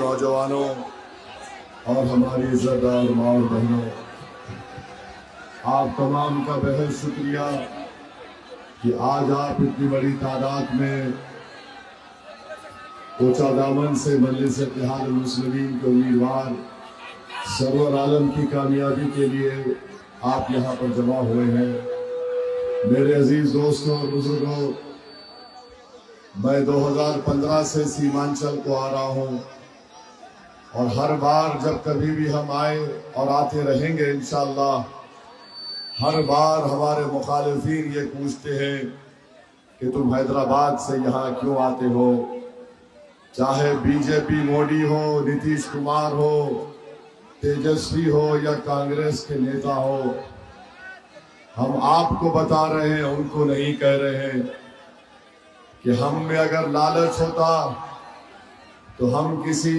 नौजवानों और हमारी इज्जतदार माँ और बहनों, आप तमाम का बेहद शुक्रिया कि आज आप इतनी बड़ी तादाद में कोचा दामन से मजलिस इत्तेहाद मुस्लिमीन के उम्मीदवार सरवर आलम की कामयाबी के लिए आप यहाँ पर जमा हुए हैं। मेरे अजीज दोस्तों और बुजुर्गों, मैं 2015 से सीमांचल को आ रहा हूँ और हर बार जब कभी भी हम आए और आते रहेंगे इंशाअल्लाह, हर बार हमारे मुखालिफिन ये पूछते हैं कि तुम हैदराबाद से यहाँ क्यों आते हो। चाहे बीजेपी मोदी हो, नीतीश कुमार हो, तेजस्वी हो या कांग्रेस के नेता हो, हम आपको बता रहे हैं, उनको नहीं कह रहे हैं कि हम में अगर लालच होता तो हम किसी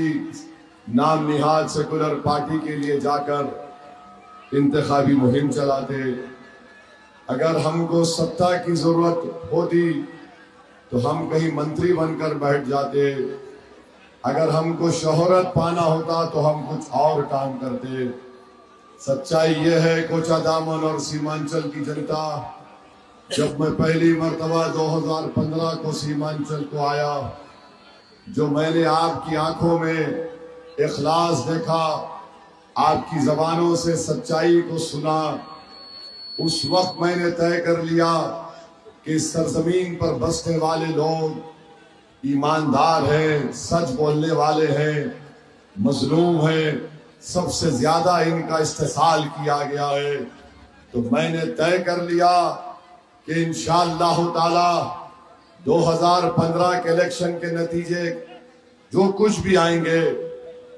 नाम निहाद सेकुलर पार्टी के लिए जाकर इंतखाबी मुहिम चलाते। अगर हमको सत्ता की जरूरत होती तो हम कहीं मंत्री बनकर बैठ जाते। अगर हमको शोहरत पाना होता तो हम कुछ और काम करते। सच्चाई यह है कोचा दामन और सीमांचल की जनता, जब मैं पहली मर्तबा 2015 को सीमांचल को आया, जो मैंने आपकी आंखों में इखलास देखा, आपकी जबानों से सच्चाई को सुना, उस वक्त मैंने तय कर लिया कि इस सरजमीन पर बसने वाले लोग ईमानदार हैं, सच बोलने वाले हैं, मजलूम हैं, सबसे ज्यादा इनका इस्तेसाल किया गया है। तो मैंने तय कर लिया कि इंशाअल्लाह ताला 2015 के इलेक्शन के नतीजे जो कुछ भी आएंगे,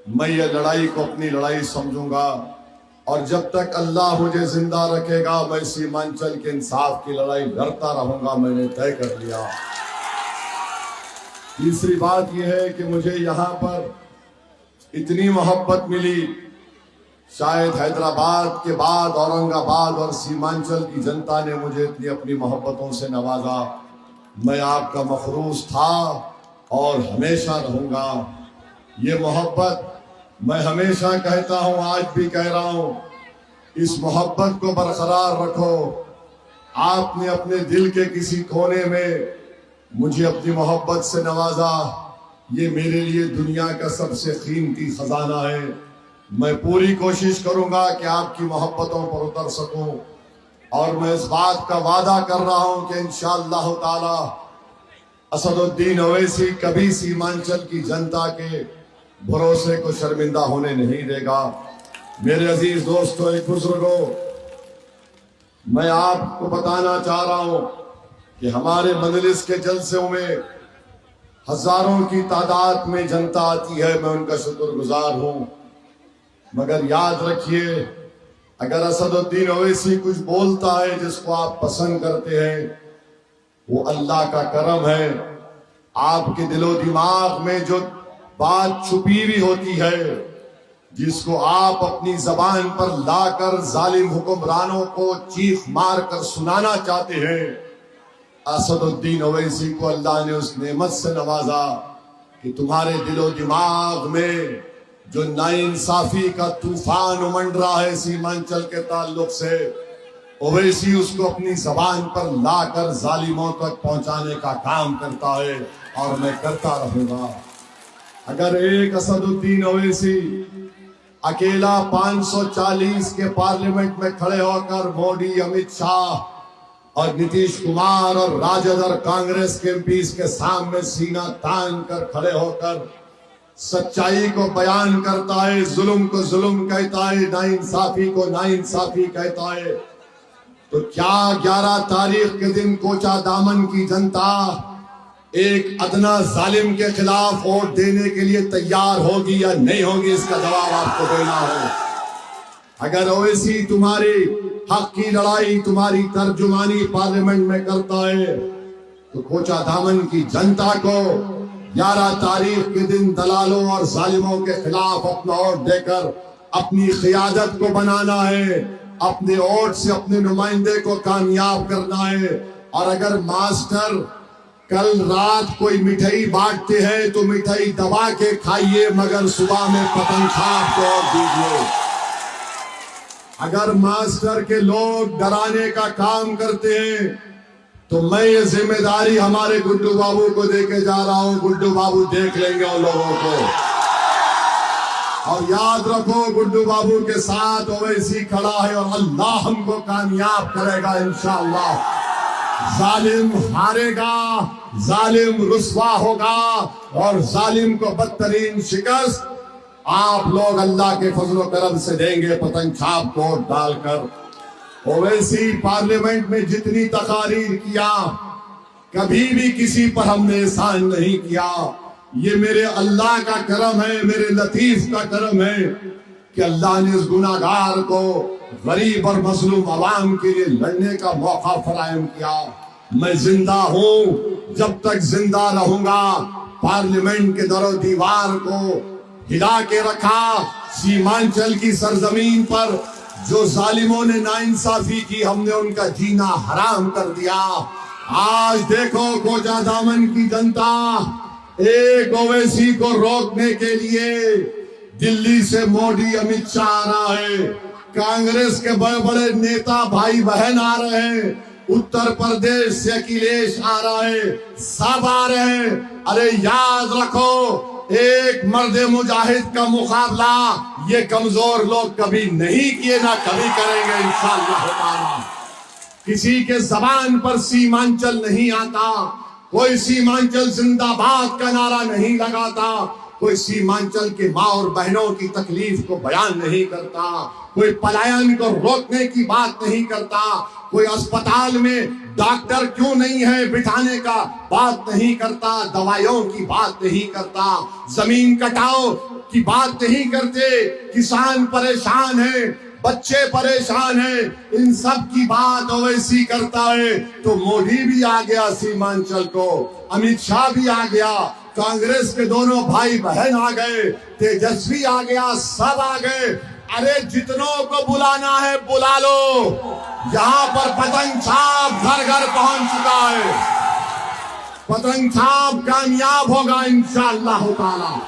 मैं ये लड़ाई को अपनी लड़ाई समझूंगा और जब तक अल्लाह मुझे जिंदा रखेगा मैं सीमांचल के इंसाफ की लड़ाई लड़ता रहूंगा। मैंने तय कर लिया। तीसरी बात यह है कि मुझे यहाँ पर इतनी मोहब्बत मिली, शायद हैदराबाद के बाद औरंगाबाद और सीमांचल की जनता ने मुझे इतनी अपनी मोहब्बतों से नवाजा। मैं आपका मखरूस था और हमेशा रहूंगा। ये मोहब्बत मैं हमेशा कहता हूं, आज भी कह रहा हूं, इस मोहब्बत को बरकरार रखो। आपने अपने दिल के किसी कोने में मुझे अपनी मोहब्बत से नवाजा, ये मेरे लिए दुनिया का सबसे कीमती खजाना है। मैं पूरी कोशिश करूंगा कि आपकी मोहब्बतों पर उतर सकूं और मैं इस बात का वादा कर रहा हूं कि इंशाअल्लाह ताला असदुद्दीन ओवैसी कभी सीमांचल की जनता के भरोसे को शर्मिंदा होने नहीं देगा। मेरे अजीज दोस्तों, एक बुजुर्गों, मैं आपको बताना चाह रहा हूं कि हमारे मजलिस के जलसों में हजारों की तादाद में जनता आती है, मैं उनका शुक्रगुजार हूं। मगर याद रखिए, अगर असदुद्दीन ओवैसी कुछ बोलता है जिसको आप पसंद करते हैं, वो अल्लाह का करम है। आपके दिलो दिमाग में जो बात छुपी हुई होती है, जिसको आप अपनी जबान पर लाकर जालिम हुक्मरानों को चीख मार कर सुनाना चाहते हैं, असदुद्दीन ओवैसी को अल्लाह ने उस नेमत से नवाजा कि तुम्हारे दिलो दिमाग में जो नाइंसाफी का तूफान उमड़ रहा है सीमांचल के ताल्लुक से, ओवैसी उसको अपनी जबान पर लाकर जालिमों तक पहुंचाने का काम करता है और मैं करता रहूंगा। अगर एक असदुद्दीन ओवैसी अकेला 540 के पार्लियामेंट में खड़े होकर मोदी, अमित शाह और नीतीश कुमार और राजद और कांग्रेस के एमपीज के सामने सीना तान कर खड़े होकर सच्चाई को बयान करता है, जुल्म को जुल्म कहता है, नाइंसाफी को नाइंसाफी कहता है, तो क्या 11 तारीख के दिन कोचा दामन की जनता एक अदना जालिम के खिलाफ वोट देने के लिए तैयार होगी या नहीं होगी? इसका जवाब आपको देना है। अगर ओवैसी तुम्हारी हक की लड़ाई, तुम्हारी तर्जुमानी पार्लियामेंट में करता है, तो कोचा दामन की जनता को 11 तारीख के दिन दलालों और जालिमों के खिलाफ अपना वोट देकर अपनी क़ियादत को बनाना है, अपने वोट से अपने नुमाइंदे को कामयाब करना है। और अगर मास्टर कल रात कोई मिठाई बांटते हैं तो मिठाई दबा के खाइए, मगर सुबह में पतंग छाप तोड़ दीजिए। अगर मास्टर के लोग डराने का काम करते हैं तो मैं ये जिम्मेदारी हमारे गुड्डू बाबू को देके जा रहा हूं। गुड्डू बाबू देख लेंगे उन लोगों को। और याद रखो, गुड्डू बाबू के साथ ओवैसी खड़ा है और अल्लाह हमको कामयाब करेगा इंशाअल्लाह। जालिम हारेगा, जालिम रुस्वा होगा और जालिम को बदतरीन शिकस्त आप लोग अल्लाह के फजलो करम से देंगे पतंग छाप को डालकर। ओवैसी पार्लियामेंट में जितनी तकारीर किया, कभी भी किसी पर हमने एहसान नहीं किया। ये मेरे अल्लाह का करम है, मेरे लतीफ का करम है कि अल्लाह ने इस गुनाहगार को गरीब और मजलूम अवाम के लिए लड़ने का मौका फराहम किया। मैं जिंदा हूं, जब तक जिंदा रहूंगा पार्लियामेंट के दरो दीवार को हिला के रखा। सीमांचल की सरजमीन पर जो जालिमों ने नाइंसाफी की, हमने उनका जीना हराम कर दिया। आज देखो कोचा दामन की जनता एक ओवैसी को रोकने के लिए दिल्ली से मोदी अमित शाह आ रहा है, कांग्रेस के बड़े बड़े नेता भाई बहन आ रहे हैं, उत्तर प्रदेश से अखिलेश आ रहा है, सब आ रहे हैं। अरे याद रखो, एक मर्द मुजाहिद का मुकाबला ये कमजोर लोग कभी नहीं किए, ना कभी करेंगे इंशाअल्लाह ताला। किसी के जबान पर सीमांचल नहीं आता, कोई सीमांचल जिंदाबाद का नारा नहीं लगाता, कोई सीमांचल के माँ और बहनों की तकलीफ को बयान नहीं करता, कोई पलायन को रोकने की बात नहीं करता, कोई अस्पताल में डॉक्टर क्यों नहीं है बिठाने का बात नहीं करता, दवाइयों की बात नहीं करता, जमीन कटाओ की बात नहीं करते। किसान परेशान है, बच्चे परेशान हैं, इन सब की बात ओवैसी करता है। तो मोदी भी आ गया सीमांचल को, अमित शाह भी आ गया, कांग्रेस के दोनों भाई बहन आ गए, तेजस्वी आ गया, सब आ गए। अरे जितनों को बुलाना है बुला लो, यहाँ पर पतंग छाप घर घर पहुंच चुका है। पतंग छाप कामयाब होगा इंशाअल्लाह ताला।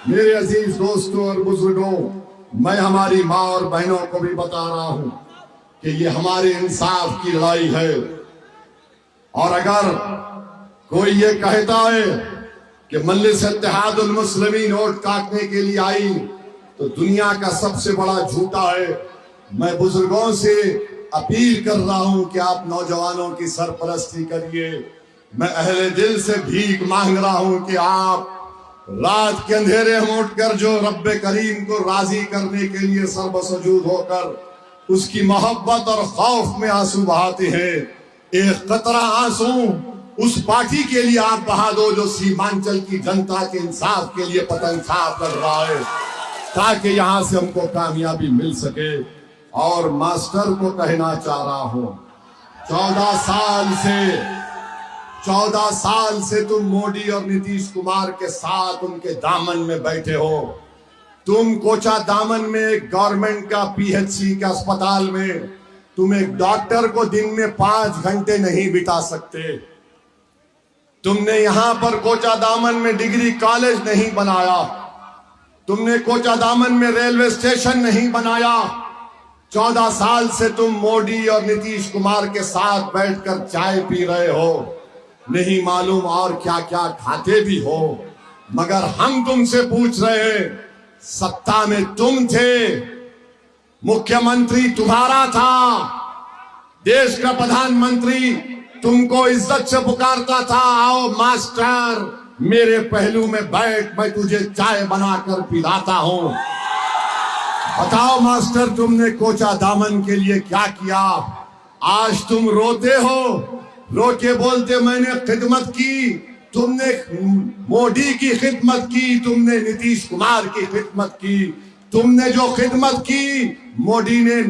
मेरे अजीज दोस्तों और बुजुर्गों, मैं हमारी माँ और बहनों को भी बता रहा हूं कि ये हमारे इंसाफ की लड़ाई है। और अगर कोई ये कहता है कि मजलिस इत्तेहादुल मुस्लिमीन वोट काटने के लिए आई, तो दुनिया का सबसे बड़ा झूठा है। मैं बुजुर्गों से अपील कर रहा हूं कि आप नौजवानों की सरपरस्ती करिए। मैं अहले दिल से भीख मांग रहा हूं कि आप रात के अंधेरे में उठकर जो रब्बे करीम को राजी करने के लिए सर्वसजूद होकर उसकी मोहब्बत और खौफ में आंसू बहाते हैं, एक कतरा आंसू उस पार्टी के लिए आप बहा दो जो सीमांचल की जनता के इंसाफ के लिए पतंग छाप कर रहा है, ताकि यहां से हमको कामयाबी मिल सके। और मास्टर को कहना चाह रहा हूं, 14 साल से तुम मोदी और नीतीश कुमार के साथ उनके दामन में बैठे हो। तुम कोचा दामन में एक गवर्नमेंट का पीएचसी के अस्पताल में तुम एक डॉक्टर को दिन में 5 घंटे नहीं बिता सकते। तुमने यहां पर कोचा दामन में डिग्री कॉलेज नहीं बनाया, तुमने कोचा दामन में रेलवे स्टेशन नहीं बनाया। 14 साल से तुम मोदी और नीतीश कुमार के साथ बैठकर चाय पी रहे हो, नहीं मालूम और क्या क्या खाते भी हो। मगर हम तुमसे पूछ रहे हैं, सत्ता में तुम थे, मुख्यमंत्री तुम्हारा था, देश का प्रधानमंत्री तुमको इज्जत से पुकारता था, आओ मास्टर मेरे पहलू में बैठ, मैं तुझे चाय बनाकर पिलाता हूं। बताओ मास्टर, तुमने कोचा दामन के लिए क्या किया? आज तुम रोते हो, रो के बोलते मैंने खिदमत की। तुमने मोदी की खिदमत की, तुमने नीतीश कुमार की खिदमत की। तुमने जो खिदमत की, मोदी ने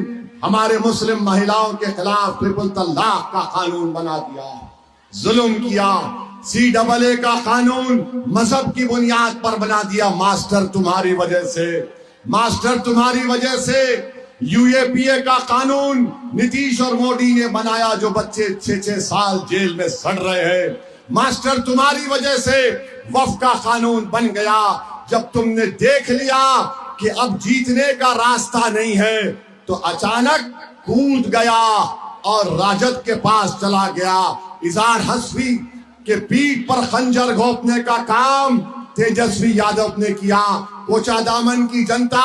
हमारे मुस्लिम महिलाओं के खिलाफ ट्रिपल तलाक का कानून बना दिया, जुल्म किया। CAA का कानून मजहब की बुनियाद पर बना दिया। मास्टर तुम्हारी वजह से, मास्टर तुम्हारी वजह से UAPA का कानून नीतीश और मोदी ने बनाया, जो बच्चे 6-6 साल जेल में सड़ रहे हैं। मास्टर, तुम्हारी वजह से वफ का कानून बन गया। जब तुमने देख लिया कि अब जीतने का रास्ता नहीं है, तो अचानक कूद गया और राजद के पास चला गया। इजहार हस्वी के पीठ पर खंजर घोंपने का काम तेजस्वी यादव ने किया। कोचादामन की जनता,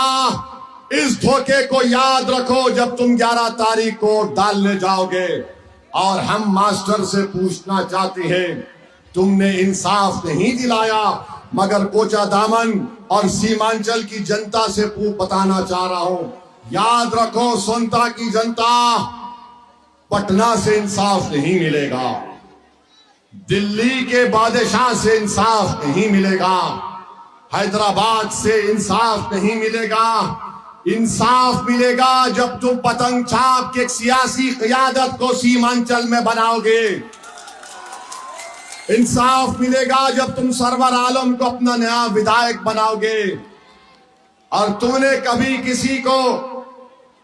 इस धोखे को याद रखो जब तुम 11 तारीख को डालने जाओगे। और हम मास्टर से पूछना चाहते हैं, तुमने इंसाफ नहीं दिलाया, मगर कोचादामन और सीमांचल की जनता से बताना चाह रहा हूं, याद रखो सोनता की जनता, पटना से इंसाफ नहीं मिलेगा, दिल्ली के बादशाह से इंसाफ नहीं मिलेगा, हैदराबाद से इंसाफ नहीं मिलेगा। इंसाफ मिलेगा जब तुम पतंग छाप के एक सियासी क़यादत को सीमांचल में बनाओगे। इंसाफ मिलेगा जब तुम सरवर आलम को अपना नया विधायक बनाओगे। और तुमने कभी किसी को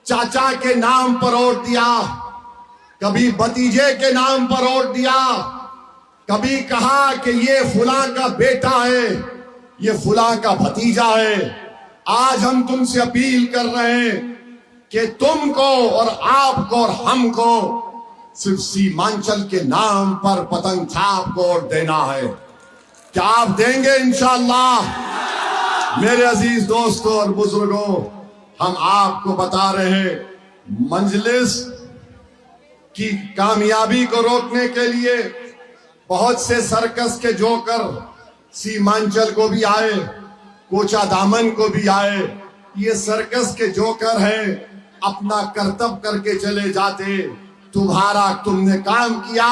चाचा के नाम पर वोट दिया, कभी भतीजे के नाम पर वोट दिया, कभी कहा कि ये फुला का बेटा है, ये फुला का भतीजा है। आज हम तुमसे अपील कर रहे हैं कि तुमको और आपको और हमको सिर्फ सीमांचल के नाम पर पतंग छाप को वोट देना है। क्या आप देंगे? इंशाअल्लाह। मेरे अजीज दोस्तों और बुजुर्गों, हम आपको बता रहे हैं, मजलिस की कामयाबी को रोकने के लिए बहुत से सर्कस के जोकर सीमांचल को भी आए, कोचादामन को भी आए। ये सर्कस के जोकर हैं, अपना कर्तव्य करके चले जाते। तुमने काम किया,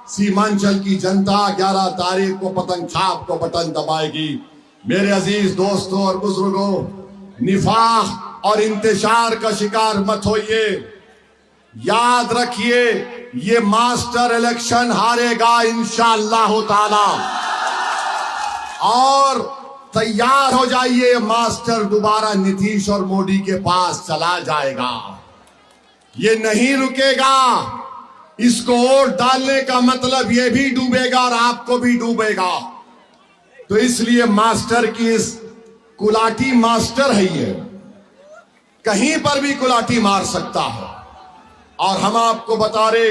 सीमांचल की जनता 11 तारीख को पतंग छाप को बटन दबाएगी। मेरे अजीज दोस्तों और बुजुर्गों, निफाक और इंतशार का शिकार मत होइए। याद रखिए, ये मास्टर इलेक्शन हारेगा इंशाअल्लाह ताला। और तैयार हो जाइए, मास्टर दोबारा नीतीश और मोदी के पास चला जाएगा। ये नहीं रुकेगा। इसको वोट डालने का मतलब ये भी डूबेगा और आपको भी डूबेगा। तो इसलिए मास्टर की इस कुलाटी, मास्टर है ये, कहीं पर भी कुलाटी मार सकता है। और हम आपको बता रहे,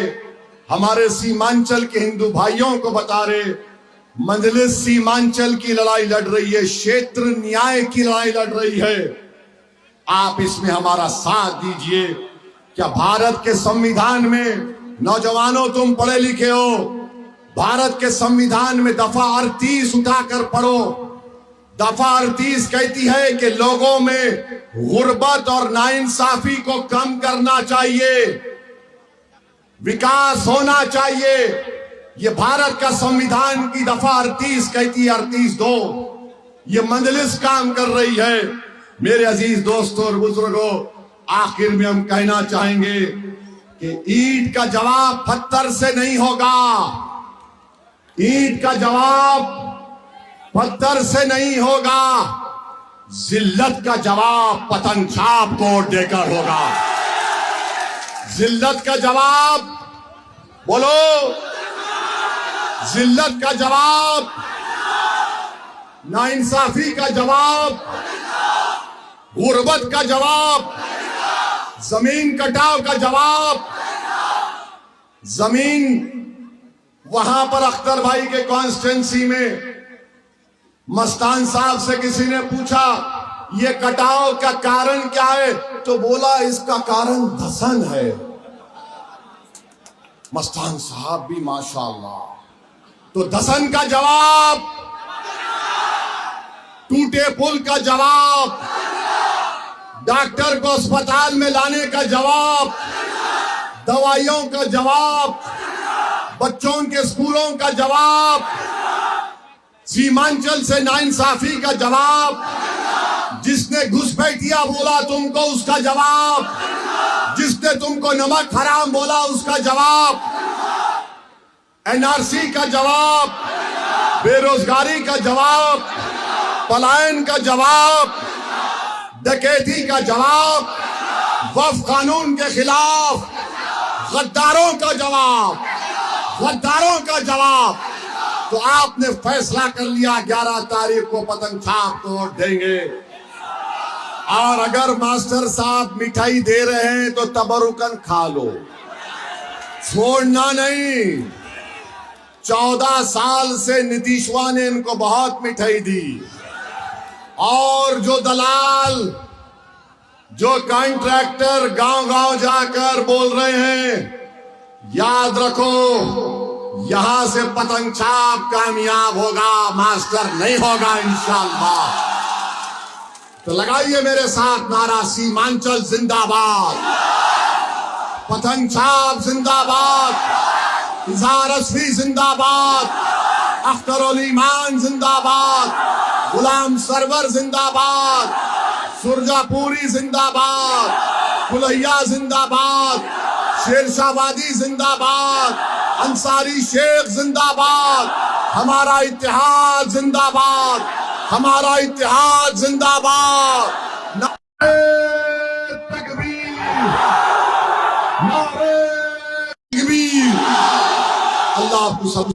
हमारे सीमांचल के हिंदू भाइयों को बता रहे, मजलिस सीमांचल की लड़ाई लड़ रही है, क्षेत्र न्याय की लड़ाई लड़ रही है। आप इसमें हमारा साथ दीजिए। क्या भारत के संविधान में, नौजवानों तुम पढ़े लिखे हो, भारत के संविधान में दफा 38 उठाकर पढ़ो। दफा 38 कहती है कि लोगों में गुर्बत और नाइंसाफी को कम करना चाहिए, विकास होना चाहिए। ये भारत का संविधान की दफा 38 कहती है, 38(2). ये मजलिस काम कर रही है। मेरे अजीज दोस्तों और बुजुर्गों, आखिर में हम कहना चाहेंगे कि ईंट का जवाब पत्थर से नहीं होगा। ईंट का जवाब पत्थर से नहीं होगा। जिल्लत का जवाब पतंग छाप को देकर होगा। जिल्लत का जवाब बोलो, जिल्लत का जवाब, नाइंसाफी का जवाब, गुर्बत का जवाब, जमीन कटाव का जवाब। जमीन वहां पर अख्तर भाई के कॉन्स्टिट्यूंसी में मस्तान साहब से किसी ने पूछा, ये कटाव का कारण क्या है? तो बोला, इसका कारण धसन है। मस्तान साहब भी माशाअल्लाह। तो धसन का जवाब, टूटे पुल का जवाब, डॉक्टर को अस्पताल में लाने का जवाब, दवाइयों का जवाब, बच्चों के स्कूलों का जवाब, सीमांचल से नाइंसाफी का जवाब, जिसने घुसपैठिया बोला तुमको उसका जवाब, जिसने तुमको नमक हराम बोला उसका जवाब, एनआरसी का जवाब, बेरोजगारी का जवाब, पलायन का जवाब, डकैती का जवाब, वक्फ कानून के खिलाफ गद्दारों का जवाब, गद्दारों का जवाब। तो आपने फैसला कर लिया 11 तारीख को पतंग छाप तोड़ देंगे। और अगर मास्टर साहब मिठाई दे रहे हैं तो तबरुकन खा लो, छोड़ना नहीं। 14 साल से नीतीशवा ने इनको बहुत मिठाई दी, और जो दलाल, जो कॉन्ट्रैक्टर गांव-गांव जाकर बोल रहे हैं, याद रखो यहां से पतंग छाप कामयाब होगा, मास्टर नहीं होगा इंशाअल्लाह। तो लगाइए मेरे साथ नारा, सीमांचल जिंदाबाद, पतंग छाप जिंदाबाद, इजहार असफी जिंदाबाद, अख्तर उल ईमान जिंदाबाद, गुलाम सरवर जिंदाबाद, सुरजापुरी जिंदाबाद, कुलैया जिंदाबाद, शेरशाहवादी जिंदाबाद, अंसारी शेख जिंदाबाद, हमारा इत्तेहाद जिंदाबाद, हमारा इत्तेहाद जिंदाबाद। नारे तकबीर, नारे तकबीर। अल्लाह आपको सब